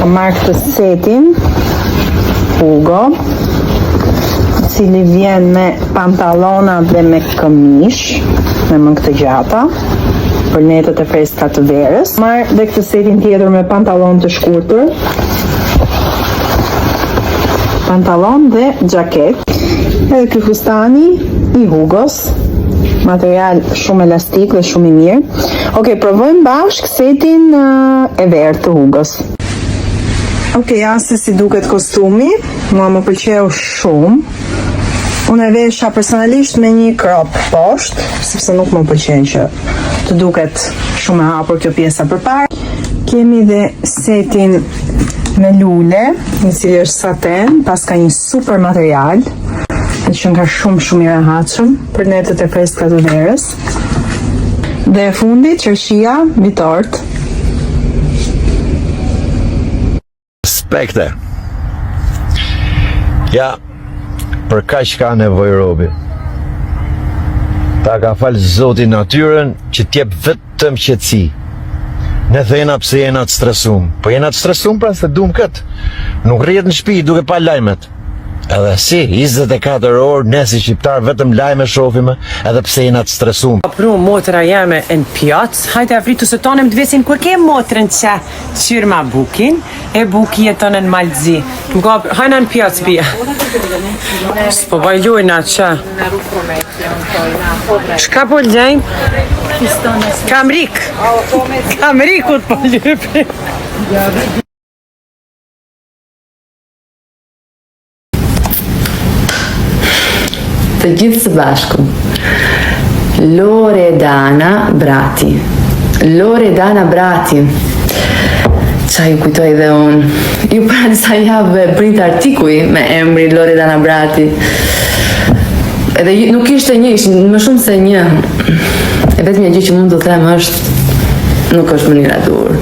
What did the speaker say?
Kam marrë këtë setin Hugo, cili vjen me pantallona dhe me këmish, me mëngë të gjata, për netët e freskëta të verës. Marrë dhe këtë setin tjetër me pantallon të shkurtër, pantallon dhe xhaket. Edhe ky fustani i Hugos, material shumë elastik dhe shumë i mirë. Okej, provojmë bashkë setin e verdhë të Hugos. Okej, se si duket kostumi, mua më pëlqeu shumë. Unë e vesha personalisht me një crop poshtë, sepse nuk më pëlqen që të duket shumë e hapur kjo pjesa përpara. Kemi dhe setin me lule, i cili është saten, pas ka një super material, që nga shumë i rehatshëm për netët e freskëta të verës. Dhe e fundit, qershia mbi tort. Spekte. Ja, për kaq ka nevojë robi. Ta ka falë Zoti natyrën që t'jep vetëm qetësi. Ne thena pse jena të stresum. Po jena të stresum pra se duam këtë. Nuk rrihet në shtëpi duke pa lajmet. Edhe si, 24 orë, ne si shqiptar vetëm lajme shofim, edhe pse jena të stresum. Pru motra jeme në pjac, hajte afritu se tonem të vesin kur ke motrën që qyrë ma bukin, e buki jeton në Malzi. Hajna në pjac pia. S'po bajlujna që. Shka po lëgjajnë? Kamrikut po lëpi. Të gjithë së bashku. Loredana Brati. Loredana Brati. Qa ju kujtoj dhe unë. Ju pra disa javë prit artikuj me emri Loredana Brati. Edhe nuk ishte një, ishte më shumë se një. E vetëm një gjë që mund të them është, nuk është mënyra dur.